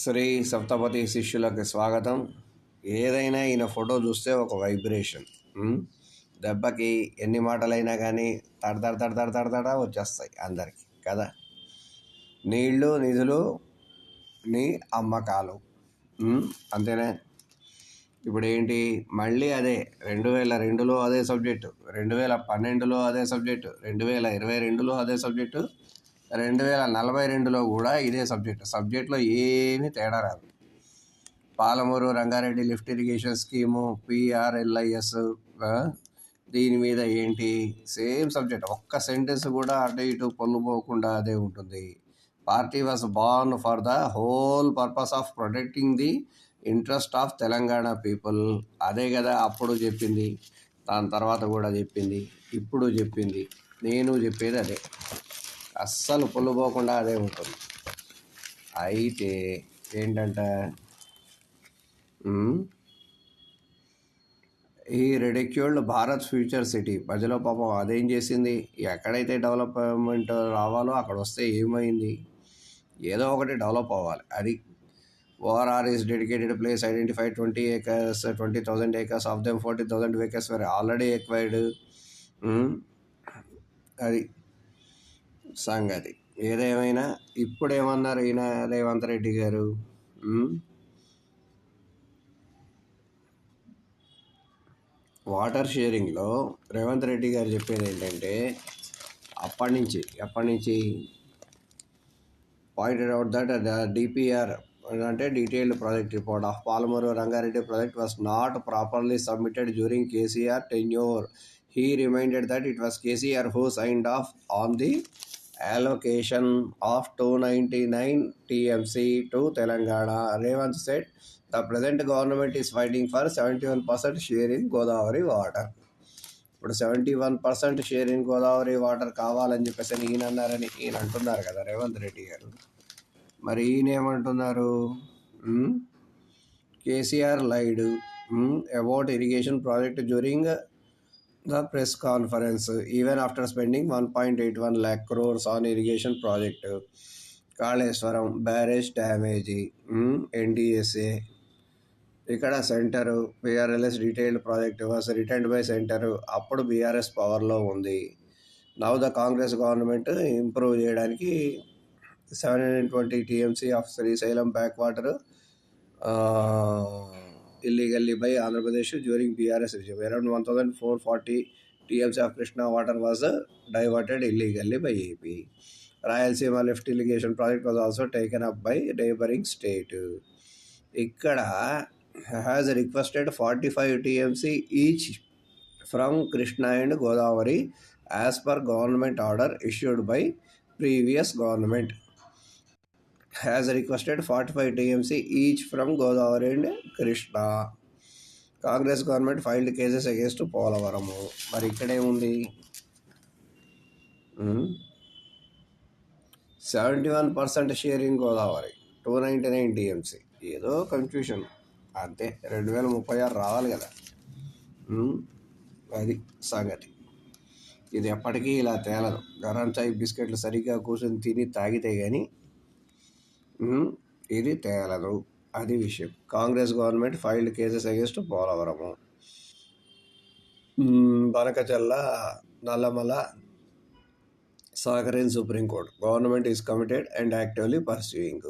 శ్రీ సప్తపతి శిష్యులకు స్వాగతం. ఏదైనా ఈయన ఫోటో చూస్తే ఒక వైబ్రేషన్. దెబ్బకి ఎన్ని మాటలైనా కానీ తడతడ వచ్చేస్తాయి అందరికీ కదా. నీళ్ళు నిధులు నీ అమ్మకాలు, అంతేనా? ఇప్పుడు ఏంటి, మళ్ళీ అదే 2002లో అదే సబ్జెక్టు, 2012లో అదే సబ్జెక్టు, 2022లో అదే సబ్జెక్టు, 2042లో కూడా ఇదే సబ్జెక్ట్లో ఏమీ తేడా రాదు. Palamuru Rangareddy lift irrigation scheme, PRLIS, దీని మీద ఏంటి సేమ్ సబ్జెక్ట్. ఒక్క సెంటెన్స్ కూడా అటు ఇటు పొల్లుపోకుండా అదే ఉంటుంది. Party was born for the whole purpose of protecting the interest of Telangana people. అదే కదా అప్పుడు చెప్పింది, దాని తర్వాత కూడా చెప్పింది, ఇప్పుడు చెప్పింది, నేను చెప్పేది అదే. అస్సలు పొల్లుపోకుండా అదే ఉంటుంది. అయితే ఏంటంట, ఈ రెడిక్యూల్డ్ భారత్ ఫ్యూచర్ సిటీ ప్రజలో పాపం అదేం చేసింది, ఎక్కడైతే డెవలప్మెంట్ రావాలో అక్కడ వస్తే ఏమైంది, ఏదో ఒకటి డెవలప్ అవ్వాలి. అది ORR is dedicated place identified 20,000 acres, of them 40,000 acres were already acquired. అది సంగతి. ఏదేమైనా ఇప్పుడేమన్నారు ఈయన రేవంత్ రెడ్డి గారు, వాటర్ షేరింగ్లో రేవంత్ రెడ్డి గారు చెప్పేది ఏంటంటే, ఎప్పటి నుంచి పాయింటెడ్ అవుట్ దట్ DPR అంటే detailed project report of Palamuru Rangareddy project was not properly submitted during KCR tenure. He reminded that it was KCR who signed off on the allocation of 299 TMC to Telangana. Revanth said the present government is fighting for 71% share in Godavari water. ఇప్పుడు 71% share in Godavari water కావాలని చెప్పేసి ఈయన అంటున్నారు కదా రేవంత్ రెడ్డి గారు. మరి ఈయన ఏమంటున్నారు, KCR lied about irrigation project during the press conference, even after spending 1.81 lakh crores on irrigation project. Kaleshwaram barrage damage, NDSA, ఇక్కడ centre PRLS detailed project was returned by centre. అప్పుడు BRS పవర్లో ఉంది. Now the Congress government improve చేయడానికి 720 TMC of Srisailam back water illegally by Andhra Pradesh during BRS regime. Around 1,440 TMC of Krishna water was diverted illegally by AP. Rayalaseema lift irrigation project was also taken up by neighboring state. ఇక్కడ has requested 45 TMC each from Krishna and Godavari as per government order issued by previous government. Has requested 45 TMC each from Godavari and Krishna. Congress government filed cases against Polavaram. మరి ఇక్కడేముంది, 71% share in Godavari, 299 TMC. ఏదో confusion అంతే. 2036 రావాలి కదా. అది సంగతి. ఇది ఎప్పటికీ ఇలా తేలదు. గరం చాయ్ బిస్కెట్లు సరిగ్గా కూర్చొని తిని తాగితే కానీ ఇది తేలదు. అది విషయం. Congress government filed cases against Polavaram. Banakacherla Nallamala సహకరించిన supreme court. Government is committed and actively pursuing.